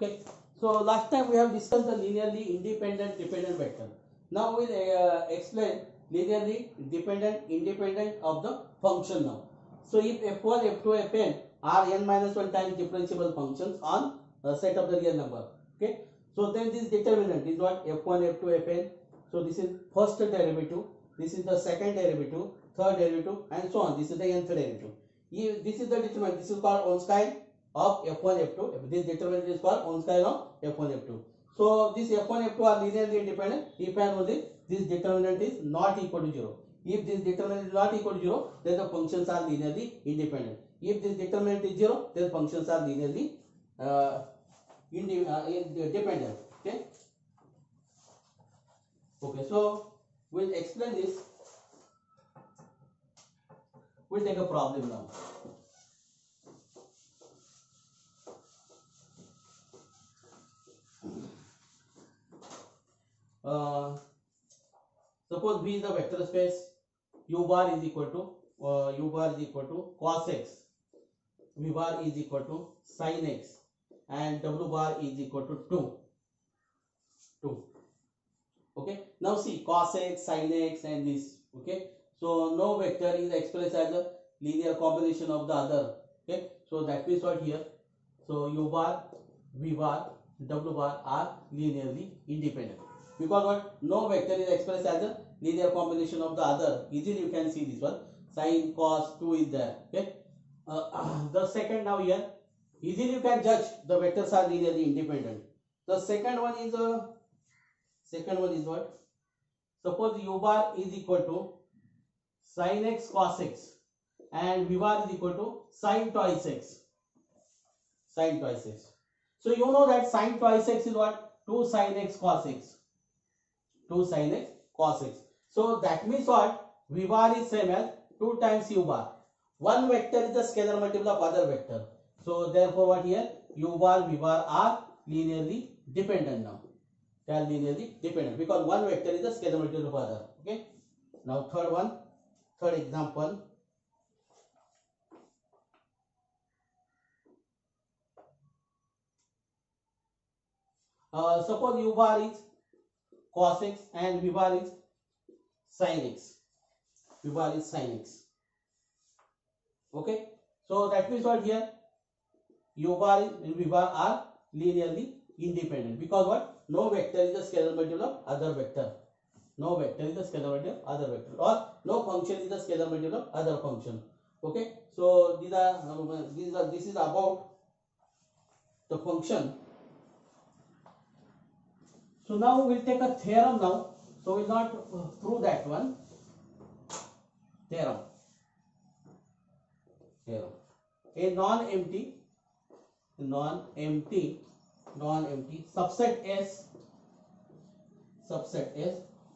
Okay. So last time we have discussed the linearly independent dependent vector. Now we'll explain linearly dependent independent of the function now. So if f1, f2, fn are n minus 1 times differentiable functions on a set of the real number. Okay. So then this determinant is what? f1, f2, fn. So this is first derivative, this is the second derivative, third derivative, and so on. This is the nth derivative. This is the determinant. This is called Ornstein of f1, f2. This determinant is called Ornstein of f1, f2. So this f1, f2 are linearly independent if and only this determinant is not equal to 0. If this determinant is not equal to 0, then the functions are linearly independent. If this determinant is 0, then functions are linearly dependent. Okay. Okay. So we'll explain this. We'll take a problem now. Suppose V is the vector space, u bar is equal to cos x, v bar is equal to sin x, and w bar is equal to 2. Okay. Now see cos x, sin x, and this. Okay. So no vector is expressed as a linear combination of the other. Okay. So that means what here? So u bar, v bar, w bar are linearly independent. Because what? No vector is expressed as a linear combination of the other. Easily you can see this one. Sin, cos, 2 is there. Okay. The second now here. Easily you can judge the vectors are linearly independent. The second one is what? Suppose u bar is equal to sin x cos x and v bar is equal to sin twice x. Sin twice x. So you know that sin twice x is what? 2 sin x cos x. 2 sin x cos x. So that means what? V bar is same as 2 times u bar. One vector is the scalar multiple of other vector. So therefore what here? U bar, v bar are linearly dependent now. They are linearly dependent because one vector is the scalar multiple of other. Okay. Now third example. Suppose u bar is cos x and v bar is sin x. V bar is sin x. Okay. So that means what here? U bar and v bar are linearly independent because what? No vector is the scalar multiple of other vector. No vector is the scalar multiple of other vector, or no function is the scalar multiple of other function. Okay. So this is about the function. So now we'll take a theorem now. So we'll not prove that one. Theorem. A non-empty subset S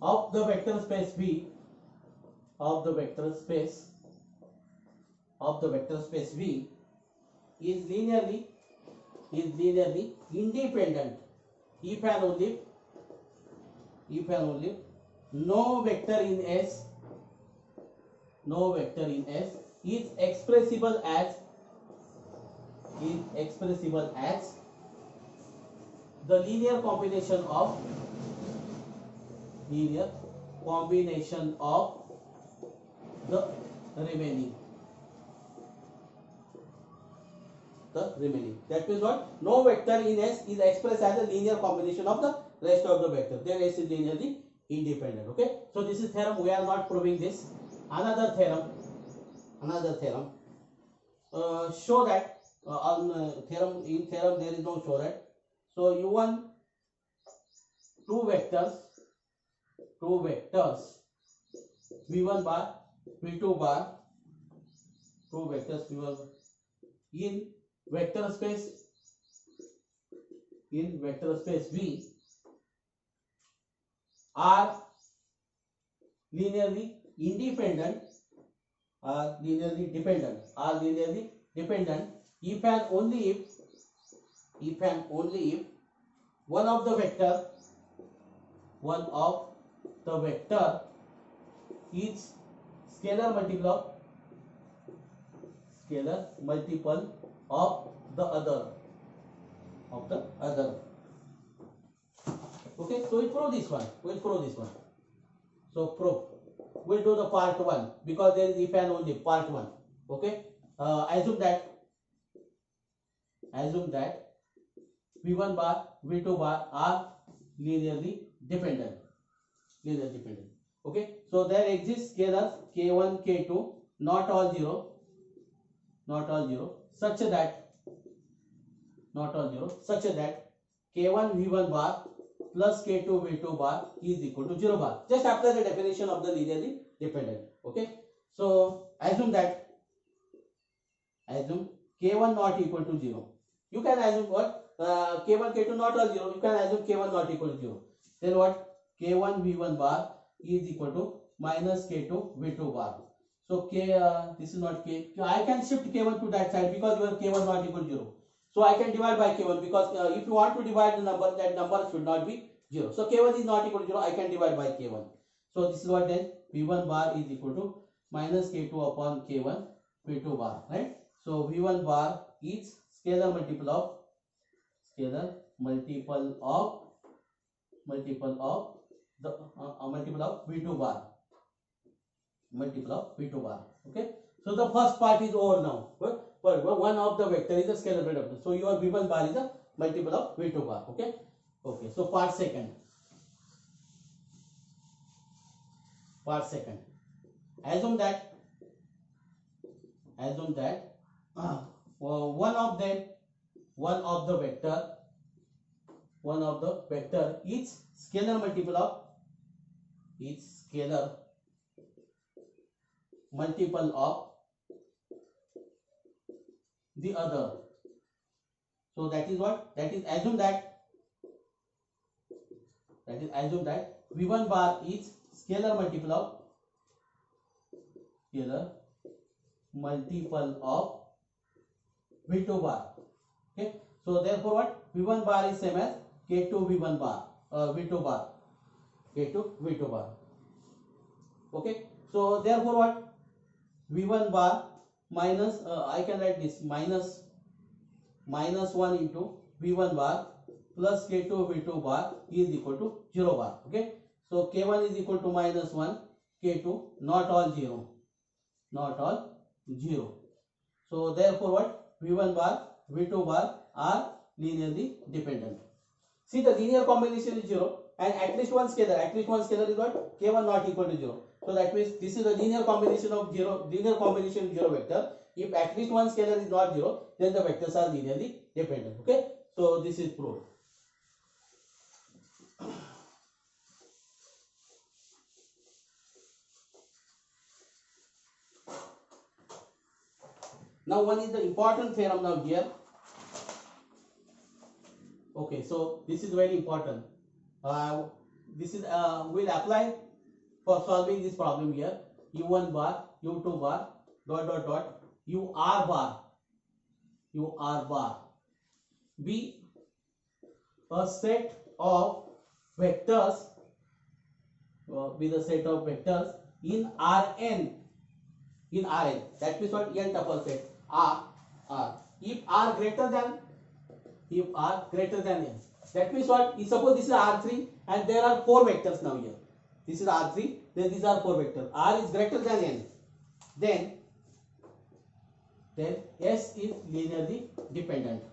of the vector space V V is linearly independent if and only no vector in S is expressible as the linear combination of the remaining. That means what? No vector in S is expressed as a linear combination of the rest of the vector. Then S is linearly independent. Okay. So this is theorem. We are not proving this. Another theorem. Show that in theorem there is no show that. So u1 two vectors v1 bar v2 bar, two vectors v1 in vector space V are linearly dependent if and only if one of the vector is scalar multiple of the other. of the other. Okay, so we'll prove this one. We'll prove this one. So proof. We'll do the part 1 because there is if and only part 1. Okay. Assume that V1 bar, V2 bar are linearly dependent. Okay. So there exists scalars K1, K2, not all zero, such that K1 V1 bar plus K2 V2 bar is equal to 0 bar. Just apply the definition of the linearly dependent. Okay. So assume K1 not equal to 0. You can assume what? K1, K2 not all 0. You can assume K1 not equal to 0. Then what? K1 V1 bar is equal to minus K2 V2 bar. So this is not K. I can shift K1 to that side because your K1 not equal to 0. So I can divide by K1 because if you want to divide the number, that number should not be 0. So K1 is not equal to 0. I can divide by K1. So this is what then V1 bar is equal to minus K2 upon K1 V2 bar, right? So V1 bar is scalar multiple of the multiple of V2 bar. Okay. So the first part is over now. But one of the vector is a scalar vector. So your V1 bar is a multiple of V2 bar. Okay. Okay. So part second. Assume that one of the vector is scalar multiple of the other. So that is what? That is assume that V1 bar is scalar multiple of V2 bar. Okay. So therefore what? V1 bar is same as K2 V1 bar, V2 bar, K2 V2 bar. Okay. So therefore what? V1 bar minus, I can write this minus 1 into V1 bar plus K2 V2 bar is equal to 0 bar. Okay. So K1 is equal to minus 1, K2 not all 0. So therefore what? V1 bar, V2 bar are linearly dependent. See, the linear combination is 0 and at least one scalar is what? K1 not equal to 0. So that means this is a linear combination of 0 vector. If at least one scalar is not 0, then the vectors are linearly dependent. Okay. So this is proved. Now one is the important theorem now here. Okay, so this is very important. This is will apply for solving this problem here. U1 bar, U2 bar, dot, UR bar be a set of vectors, in Rn. That means what? N tuple set R. If R greater than N. That means what? Suppose this is R3 and there are 4 vectors now here. This is R3, then these are 4 vectors. R is greater than N. Then S is linearly dependent.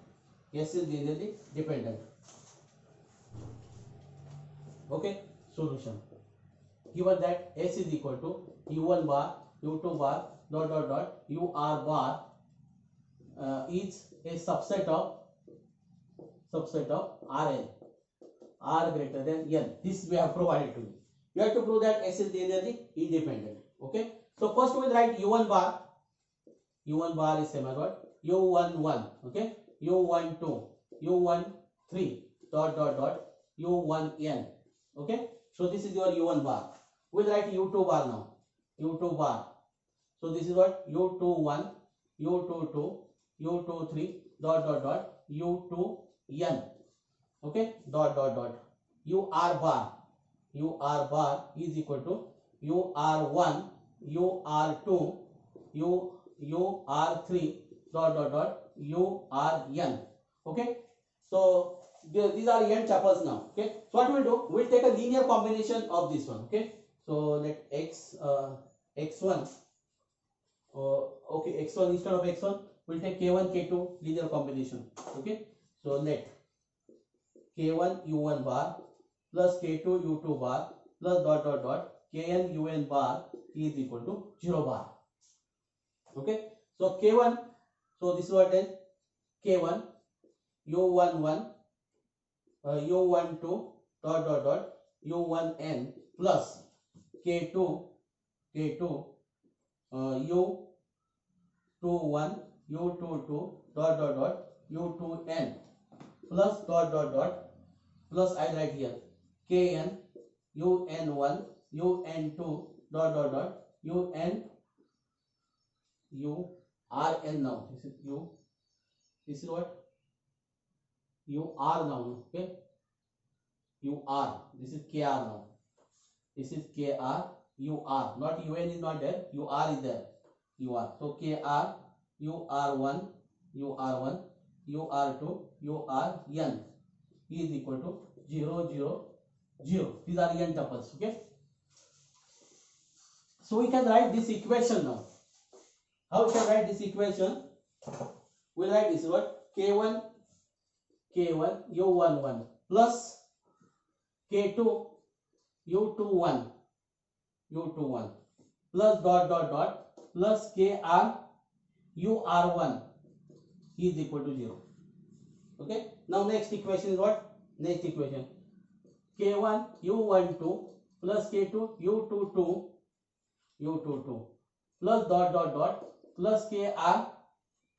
Okay, solution. Given that S is equal to U1 bar, U2 bar, dot, UR bar is a subset of Rn. R greater than N. This we have provided to you. You have to prove that S is linearly independent. Okay. So first we will write U1 bar. U1 bar is same as what? U11. Okay. U12. U13. Dot. U1n. Okay. So this is your U1 bar. We will write U2 bar now. U2 bar. So this is what? U21, U22, U23, dot, U2n. Okay. Dot. UR bar is equal to UR1, UR2, UR3, dot, URn. Okay. So these are n tuples now. Okay. So what we'll do? We'll take a linear combination of this one. Okay. So let x1. Okay, x1 instead of x1, we'll take k1 k2 linear combination. Okay. So let k1 u1 bar plus k2 u2 bar plus dot dot dot kn un bar is equal to 0 bar. Okay. So k1. So this is what is k1 u11 u12 dot dot dot u1n plus k2 u21 u22 dot dot dot u2n plus dot dot dot plus I write here kn un1 un2 dot dot dot un u rn now. This is u. This is what u r now. Okay, u r. This is kr now. This is kr ur. Not un is not there. Ur is there. Ur. So kr ur1 ur1 ur2 urn is equal to 0 0 0. These are n tuples. Okay. So we can write this equation now. How we can write this equation? We write this what k1 u11 plus k2 u21 plus dot dot dot plus kr ur1 is equal to 0. Okay. Now next equation is what? Next equation k1 u12 plus k2 u22 plus dot dot dot plus kr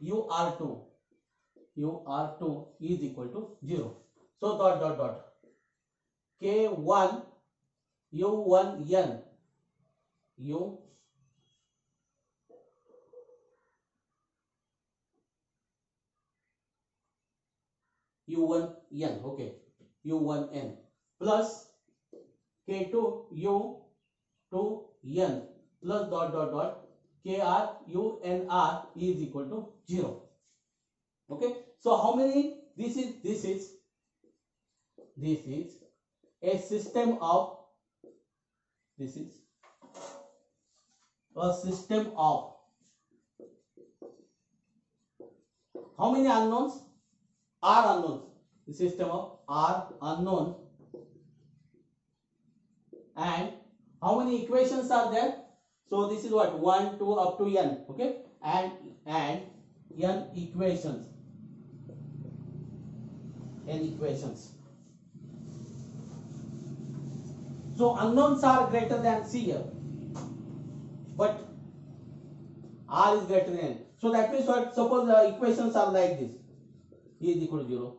ur2 is equal to 0. So dot dot dot k1 u1n u1n. Okay, u1n plus k2 u2n plus dot dot dot kr unr is equal to 0. Okay. So how many? This is a system of how many unknowns? R unknowns. The system of R unknown. And how many equations are there? So this is what 1 2 up to n. Okay. And n equations. So unknowns are greater than C here, but R is greater than N. So that means what? Suppose the equations are like this: E is equal to 0,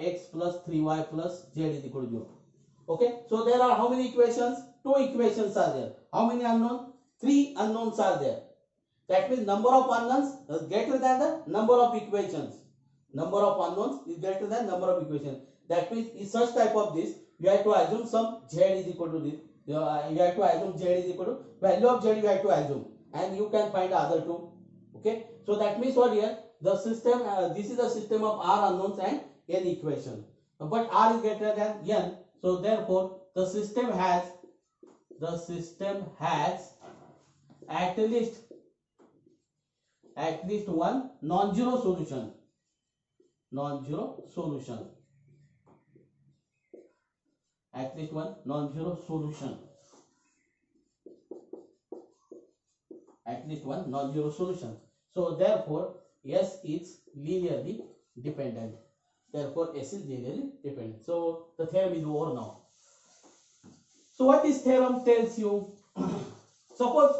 x plus 3y plus z is equal to 0. Okay. So there are how many equations? 2 equations are there. How many unknowns? 3 unknowns are there. That means number of unknowns is greater than the number of equations. Number of unknowns is greater than number of equations. That means in such type of this, you have to assume some z is equal to this. You have to assume z is equal to value of z. You have to assume, and you can find the other two. Okay. So that means what here? The system. This is the system of R unknowns and n equation. But R is greater than n. So therefore, the system has at least one non-zero solution. At least one non-zero solution. So therefore S is linearly dependent. So the theorem is over now. So what this theorem tells you? Suppose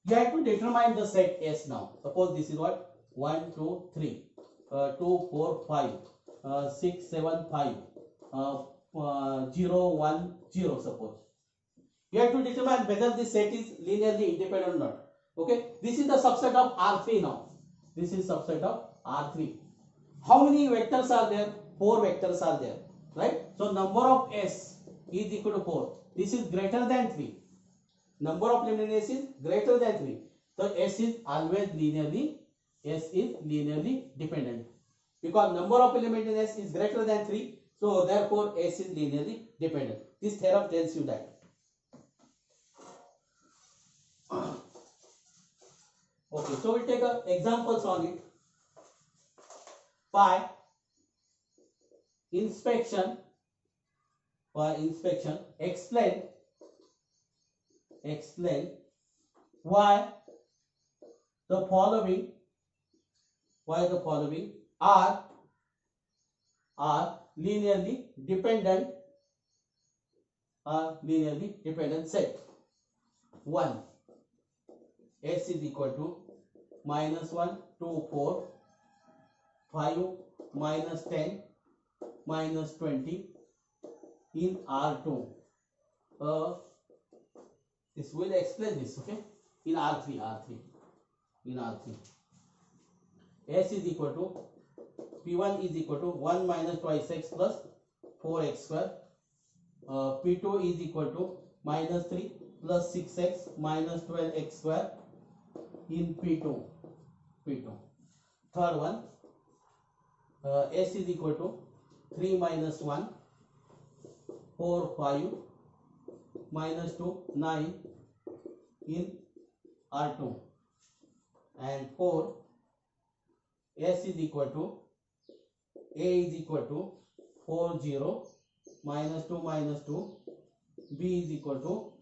you have to determine the set S now. Suppose this is what 1 2 3 2 4 5 6 7 5 0 1 0. Suppose you have to determine whether this set is linearly independent or not. Okay, this is the subset of R3 now. This is subset of R3. How many vectors are there? 4 vectors are there, right? So number of S is equal to 4. This is greater than 3. Number of element S is greater than 3. So S is always linearly dependent. because number of elements in S is greater than 3. So therefore S is linearly dependent. This theorem tells you that. Okay, so we'll take examples on it. By inspection, explain why the following are linearly dependent set. 1. S is equal to -1, 2, 4, 5, -10, -20 in R2. This will explain this, okay? In R3. S is equal to P1 is equal to 1 minus twice x plus 4x square. P2 is equal to -3 plus 6x minus 12x square in P2. Third one, S is equal to 3 minus 1, 4, 5, minus 2, 9 in R2. And 4, S is equal to A is equal to 4, 0, minus 2, B is equal to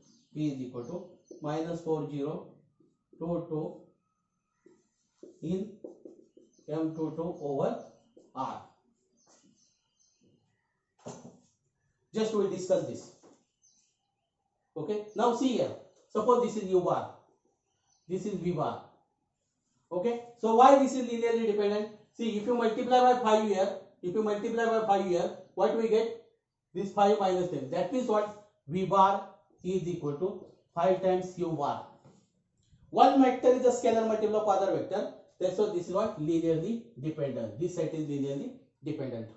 minus 4, 0, 2, 2 in M22 over R. Just we'll discuss this. Okay, now see here, suppose this is U bar, this is V bar. Okay, so why this is linearly dependent? See, if you multiply by 5 here, what we get? This 5 minus 10. That means what? V bar is equal to 5 times U bar. One vector is a scalar multiple of other vector. That's why this is what? Linearly dependent. This set is linearly dependent.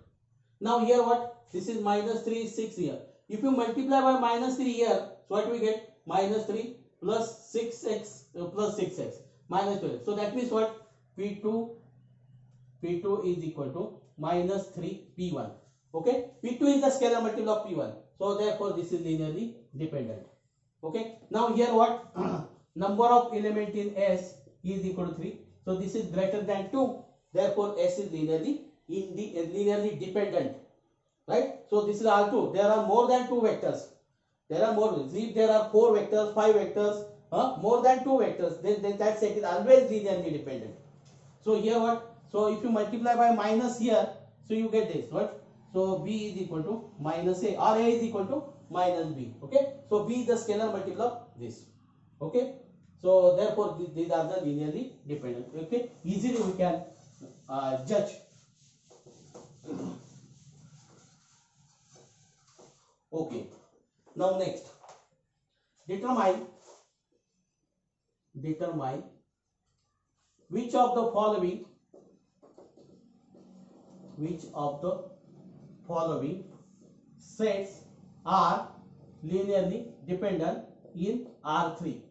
Now here what? This is -3, 6 here. If you multiply by -3 here, so what we get? -3 plus 6x minus 12. So that means what? P2 is equal to -3 P1. Okay, P2 is the scalar multiple of P1. So therefore this is linearly dependent. Okay, now here what? Number of element in S is equal to 3. So this is greater than 2. Therefore S is linearly dependent. Right? So this is R2. There are more than 2 vectors. If there are 4 vectors, 5 vectors, more than 2 vectors, then that set is always linearly dependent. So here what? So if you multiply by minus here, so you get this. What? So B is equal to minus A, or A is equal to minus B. Okay? So B is the scalar multiple of this. Okay? So therefore these are the linearly dependent. Okay? Easily we can judge. Okay. Now next, determine which of the following sets are linearly dependent in R3.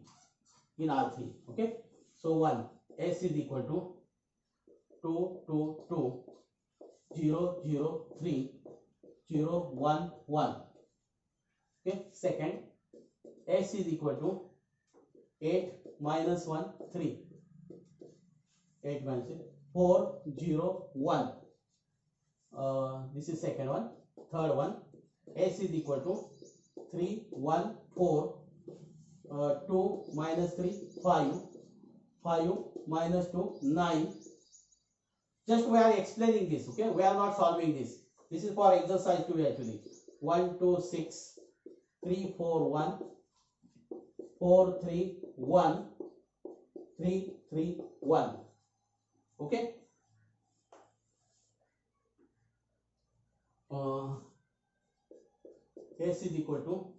Okay. So 1, S is equal to 2, 2, 2, 0, 0, 3, 0, 1, 1. Okay. Second, S is equal to 8 minus 1, 3. 8 minus 8, 4, 0, 1. This is second one. Third one, S is equal to 3, 1, 4, 2 minus 3, 5, 5 minus 2, 9. Just we are explaining this, okay? We are not solving this. This is for exercise 2 actually. 1, 2, 6, 3, 4, 1, 4, 3, 1, 3, 3, 1. Okay? S is equal to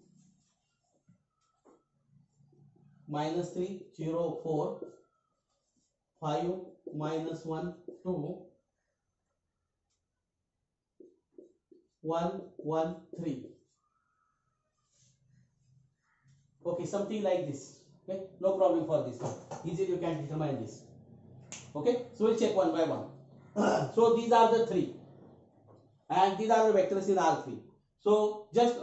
-3, 0, 4, 5, minus 1, 2, 1, 1, 3. Okay, something like this. Okay, no problem for this one. Easily you can determine this. Okay, so we'll check one by one. So these are the three, and these are the vectors in R3. So just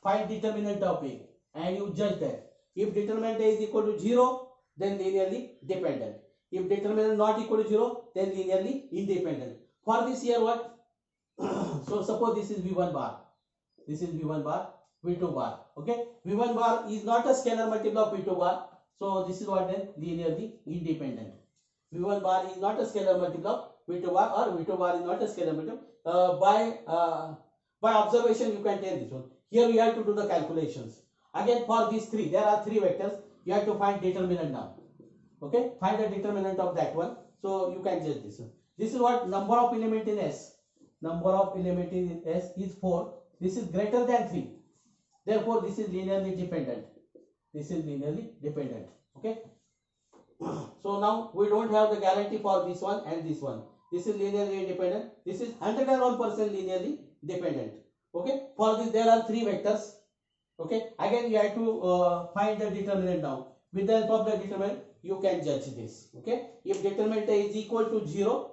find determinant of A and you judge that. If determinant A is equal to 0, then linearly dependent. If determinant not equal to 0, then linearly independent. For this here what? So suppose this is V1 bar. This is V1 bar, V2 bar. Okay, V1 bar is not a scalar multiple of V2 bar. So this is what then linearly independent. V1 bar is not a scalar multiple of V2 bar, or V2 bar is not a scalar multiple. By observation you can tell this one. Here we have to do the calculations. Again for these three, there are three vectors. You have to find determinant now. Okay, find the determinant of that one. So you can judge this one. This is what number of element in S. Number of element in S is 4. This is greater than 3. Therefore, this is linearly dependent. This is linearly dependent. Okay. So now we don't have the guarantee for this one and this one. This is linearly independent. This is 101% linearly dependent. Okay. For this, there are three vectors. Okay. Again, you have to find the determinant now. With the help of the determinant, you can judge this. Okay. If determinant is equal to 0,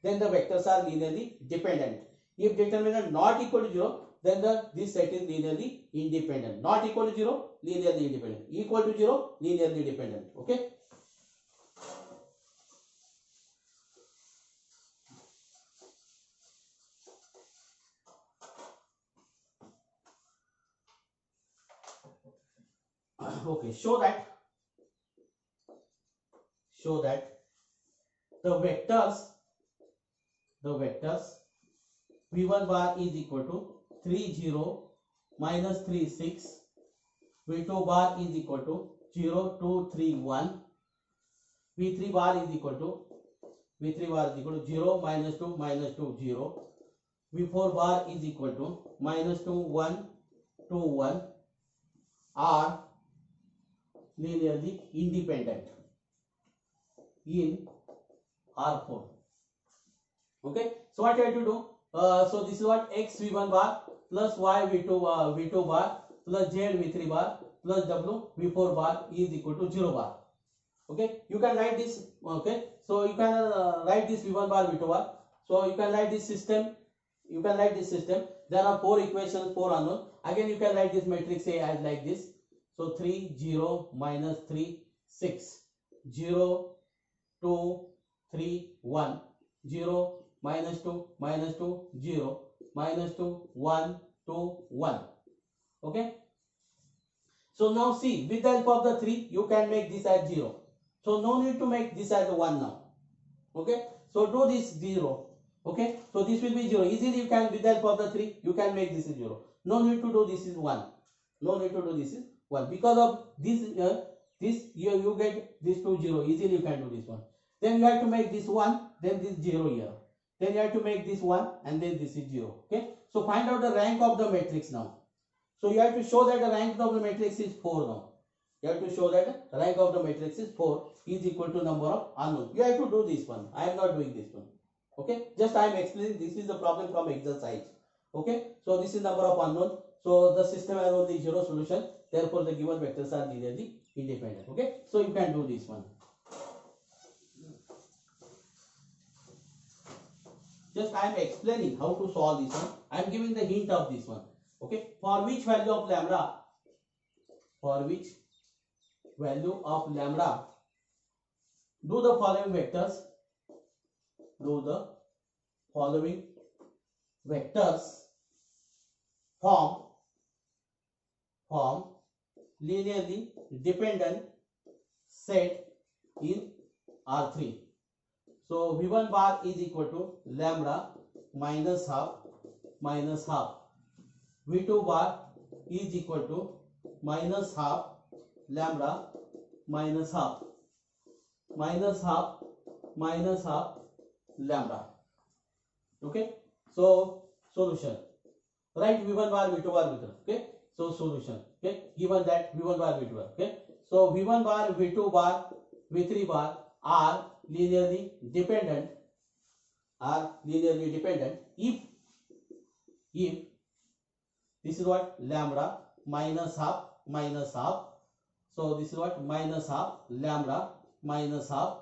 then the vectors are linearly dependent. If determinant not equal to 0, then this set is linearly independent. Not equal to 0, linearly independent. Equal to 0, linearly dependent. Okay. Okay. Show that the vectors V1 bar is equal to 3 0 minus 3 6, V2 bar is equal to 0 2 3 1, V3 bar is equal to 0 minus 2 0, V4 bar is equal to minus 2 1 2 1 are linearly independent in R4. Okay, so what you have to do? So this is what X V1 bar plus Y V2 bar plus Z V3 bar plus W V4 bar is equal to 0 bar. Okay, you can write this. Okay, so you can write this V1 bar V2 bar. So you can write this system. There are 4 equations, 4 unknown. Again, you can write this matrix A as like this. So 3 0 minus 3 6 0 2 3 1 0 minus 2 0 minus 2 1 2 1. Okay, so now see, with the help of the 3 you can make this as 0. So no need to make this as a 1 now. Okay, so do this 0. Okay, so this will be 0. Easily you can, with the help of the 3 you can make this is 0. No need to do this is 1. No need to do this is 1. Because of this you get this 2 0. Easily you can do this one. Then you have to make this 1, then this 0 here. Then you have to make this 1 and then this is 0. Okay, so find out the rank of the matrix now. So you have to show that the rank of the matrix is 4 now. You have to show that the rank of the matrix is 4 is equal to number of unknown. You have to do this one. I am not doing this one. Okay, just I am explaining. This is the problem from exercise. Okay, so this is number of unknown. So the system has only 0 solution. Therefore, the given vectors are linearly independent. Okay, so you can do this one. Just I am explaining how to solve this one. I am giving the hint of this one. Okay, for which value of lambda? Do the following vectors. Form linearly dependent set in R3. So V1 bar is equal to lambda minus half. V2 bar is equal to minus half lambda minus half lambda. Okay, so solution. Write V1 bar, V2 bar, V3. Okay, so solution. Okay, given that V1 bar, V2 bar. Okay, so V1 bar, V2 bar, V3 bar are linearly dependent. If this is what lambda minus half. So this is what minus half lambda minus half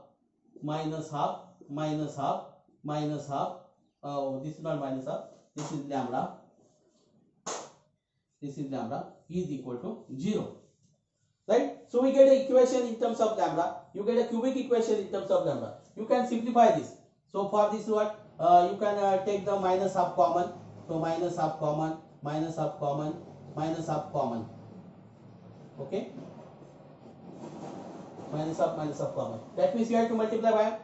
minus half. This is not minus half. This is lambda. This is lambda is equal to 0. Right? So we get an equation in terms of lambda. You get a cubic equation in terms of lambda. You can simplify this. So for this what you can take the minus half common. So minus half common, minus half common, minus half common. Okay. Minus half common. That means you have to multiply by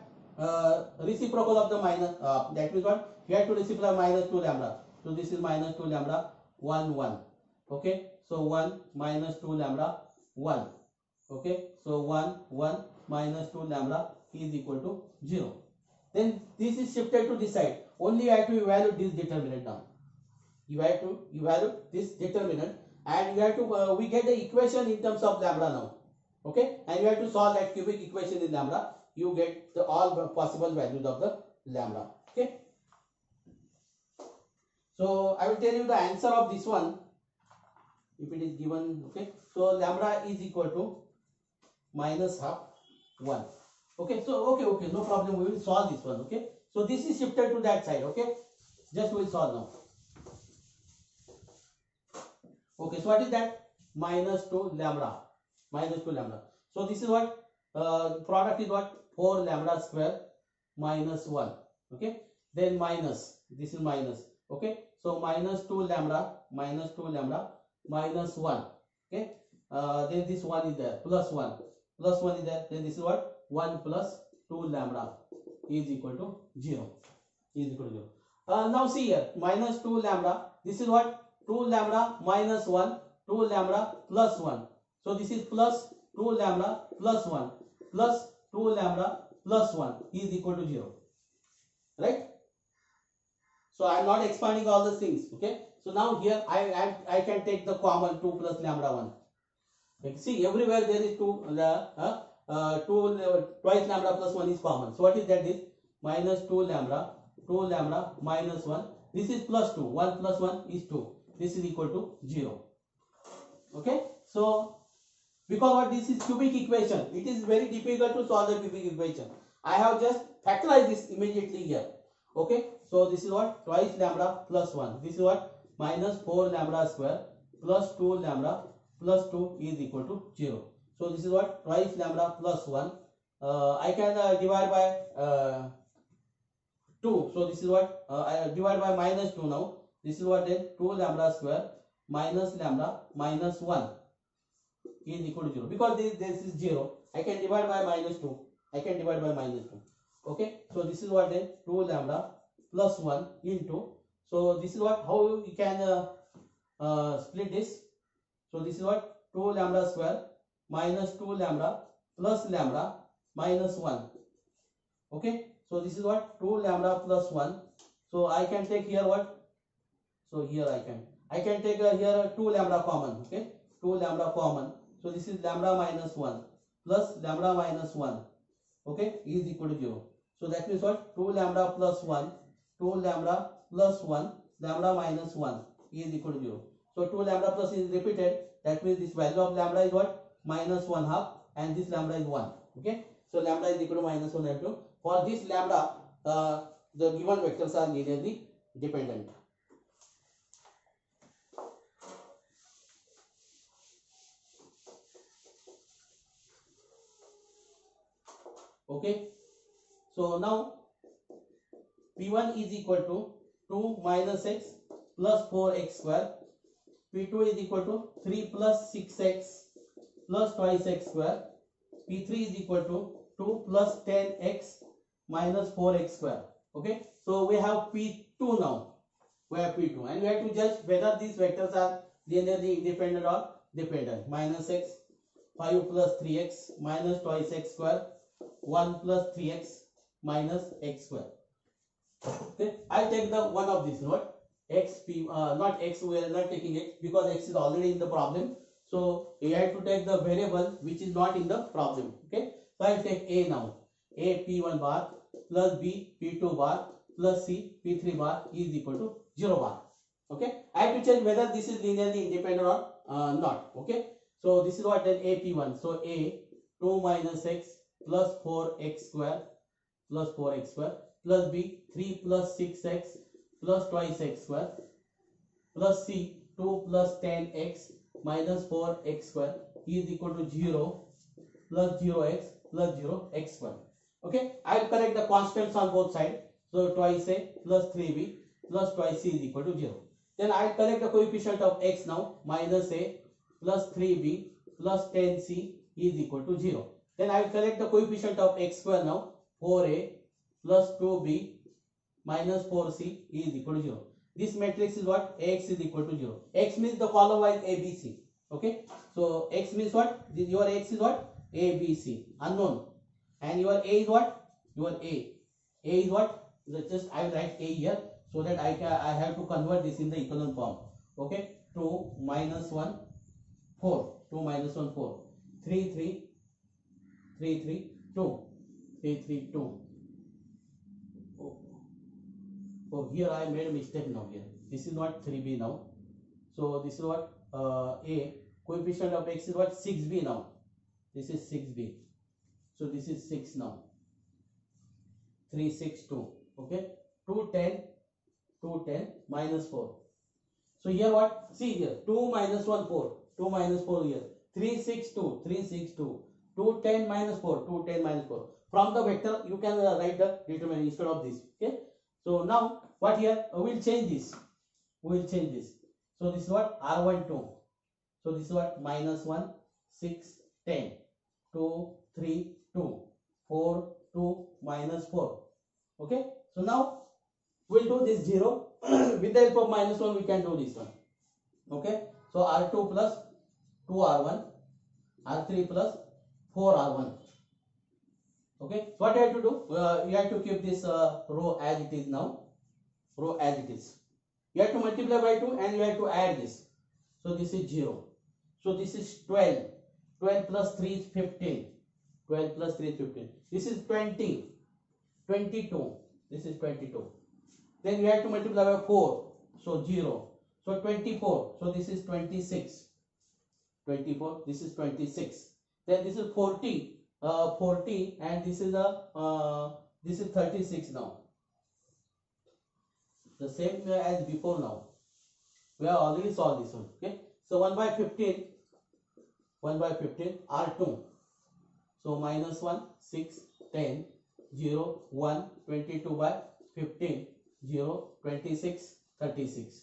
reciprocal of the minus. That means what? You have to multiply minus 2 lambda. So this is minus 2 lambda 1 1. Okay. So 1 minus 2 lambda 1. Okay. So 1 1 minus 2 lambda is equal to 0. Then this is shifted to this side. Only you have to evaluate this determinant now. You have to evaluate this determinant, and you have to we get the equation in terms of lambda now. Okay, and you have to solve that cubic equation in lambda. You get the all possible values of the lambda. Okay. So I will tell you the answer of this one if it is given. Okay. So lambda is equal to minus half 1. Okay. So okay, no problem. We will solve this one. Okay. So this is shifted to that side. Okay. Just we will solve now. Okay. So what is that? Minus 2 lambda. Minus 2 lambda. So this is what product is what 4 lambda square minus 1. Okay. Then minus. This is minus. Okay. So minus 2 lambda minus 1. Okay. Then this one is there plus 1 is there. Then this is what 1 plus 2 lambda is equal to 0. Now see here minus 2 lambda. This is what 2 lambda minus 1, 2 lambda plus 1. So this is plus 2 lambda plus 1 plus 2 lambda plus 1 is equal to 0. Right? So I am not expanding all the things. Okay. So now here I can take the common 2 plus lambda 1. Like, see everywhere there is 2 twice lambda plus 1 is common. So what is that? Is minus 2 lambda minus 1. This is plus 2. 1 plus 1 is 2. This is equal to 0. Okay. So because what this is cubic equation, it is very difficult to solve the cubic equation. I have just factorized this immediately here. Okay. So this is what twice lambda plus 1. This is what minus 4 lambda square plus 2 lambda plus 2 is equal to 0. So this is what twice lambda plus 1. I can divide by 2. So this is what I divide by minus 2 now. This is what then 2 lambda square minus lambda minus 1 is equal to 0. Because this is 0, I can divide by minus 2. Okay. So this is what then 2 lambda plus 1 into. So this is what how you can split this. So this is what 2 lambda square minus 2 lambda plus lambda minus 1. Okay. So this is what 2 lambda plus 1. So I can take here what? So here I can take here 2 lambda common. Okay. 2 lambda common. So this is lambda minus 1 plus lambda minus 1. Okay. Is equal to 0. So that means what? 2 lambda plus 1. 2 lambda plus 1 lambda minus 1 is equal to 0. So 2 lambda plus is repeated. That means this value of lambda is what? Minus 1 half, and this lambda is 1. Okay. So lambda is equal to minus 1 and 2. For this lambda, the given vectors are linearly dependent. Okay. So now P1 is equal to 2 minus x plus 4x square. P2 is equal to 3 plus 6x plus twice x square. P3 is equal to 2 plus 10x minus 4x square. Okay. So we have P2 now. We have P2, and we have to judge whether these vectors are linearly independent or dependent. Minus x, 5 plus 3x minus twice x square, 1 plus 3x minus x square. Okay. I take the one of these. What? X p not x. We are not taking x because x is already in the problem. So you have to take the variable which is not in the problem. Okay. So I will take a now. A p1 bar plus b p2 bar plus c p3 bar is equal to 0 bar. Okay. I have to check whether this is linearly independent or not. Okay. So this is what then a p1. So a 2 minus x plus 4x square plus b 3 plus 6x plus twice x square plus c 2 plus 10x minus 4x square is equal to 0 plus 0x plus 0x square. Okay, I will correct the constants on both sides. So twice a plus 3b plus twice c is equal to 0. Then I will correct the coefficient of x now. Minus a plus 3b plus 10c is equal to 0. Then I will correct the coefficient of x square now. 4a plus 2b minus 4c is equal to 0. This matrix is what? Ax is equal to 0. X means the column wise ABC. Okay. So x means what? Your x is what? ABC. Unknown. And your A is what? Your A. A is what? Just I will write A here so that I have to convert this in the echelon form. Okay. 2 minus 1 4. 2 minus 1 4. 3 3 3 3 2. 3 3 2. Oh, here I made a mistake now here. This is not 3b now. So this is what? A. Coefficient of x is what? 6b now. This is 6b. So this is 6 now. 3 6 2. Okay. 2 10 minus 4. So here what? See here. 2 minus 1 4. 2 minus 4 here. 3 6 2. 3 6 2. 2 10 minus 4. 2 10 minus 4. From the vector you can write the determinant instead of this. Okay. So now what here? We will change this. We will change this. So this is what? R12. So this is what? Minus 1 6 10. 2 3 2 4 2 minus 4. Okay. So now we'll do this 0. With the help of minus 1 we can do this one. Okay. So R2 plus 2R1, R3 plus 4R1. Okay. So what you have to do? You have to keep this row as it is now. Row as it is. You have to multiply by 2 and you have to add this. So this is 0. So this is 12. 12 plus 3 is 15. 12 plus 3 is 15. This is 20. 22. This is 22. Then you have to multiply by 4. So 0. So 24. So this is 26. 24. This is 26. Then this is 40. 40 and this is this is 36 now. The same as before now. We have already solved this one. Okay. So 1 by 15. 1 by 15 R2. So minus 1 6 10 0 1 22 by 15 0 26 36.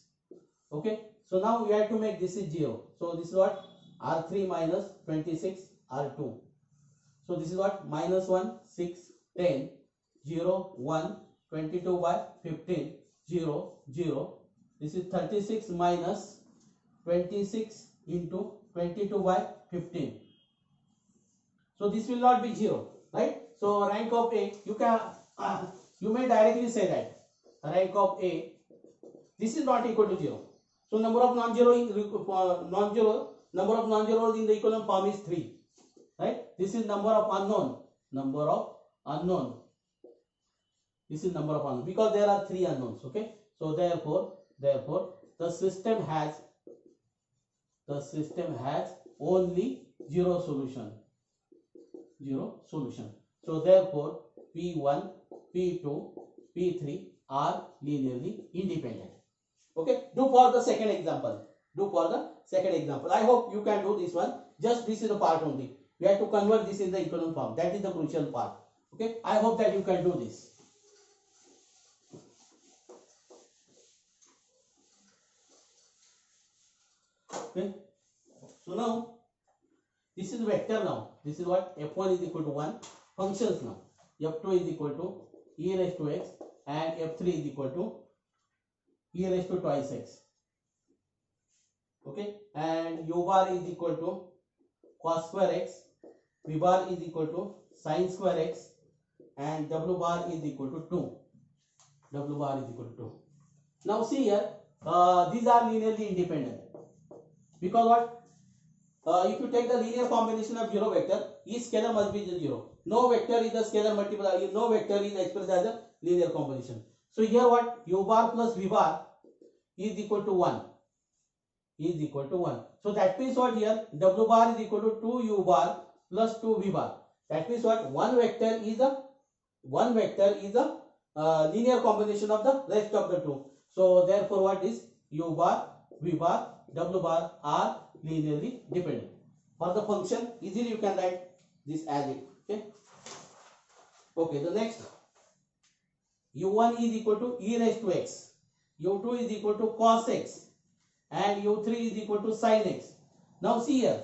Okay. So now we have to make this is 0. So this is what? R3 minus 26 R2. So this is what? Minus 1 6 10 0 1 22 by 15 0 0. This is 36 minus 26 into 22 by 15. So this will not be 0, right? So rank of A, you can you may directly say that rank of A, this is not equal to 0. So number of non-zeros in the equivalent form is 3, right? This is number of unknown. Number of unknown. This is number of unknown because there are 3 unknowns. Okay. So therefore the system has only 0 solution. 0 solution. So therefore P1, P2, P3 are linearly independent. Okay. Do for the second example. I hope you can do this one. Just this is the part only. We have to convert this in the equivalent form. That is the crucial part. Okay. I hope that you can do this. Okay. So now this is vector now. This is what? F1 is equal to 1. Functions now. F2 is equal to e raised to x and F3 is equal to e raised to twice x. Okay. And u bar is equal to cos square x. V bar is equal to sin square x. And w bar is equal to 2. W bar is equal to 2. Now see here. These are linearly independent. Because what? If you take the linear combination of 0 vector, each scalar must be 0. No vector is a scalar multiplier. No vector is expressed as a linear combination. So here what? U bar plus V bar is equal to 1. Is equal to 1. So that means what here? W bar is equal to 2 U bar plus 2 V bar. That means what? One vector is a linear combination of the rest of the two. So therefore what is u bar, v bar, w bar are linearly dependent. For the function easily you can write this as it. Okay. Okay, the next u1 is equal to e raised to x, u2 is equal to cos x, and u3 is equal to sin x. Now see here,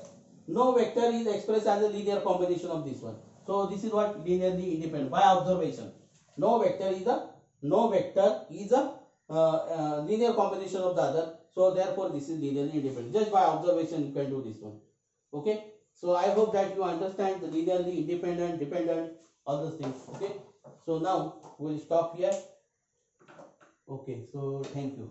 no vector is expressed as a linear combination of this one. So this is what linearly independent by observation. No vector is a linear combination of the other. So therefore this is linearly independent. Just by observation you can do this one. Okay. So I hope that you understand the linearly independent, dependent, all those things. Okay. So now we'll stop here. Okay. So thank you.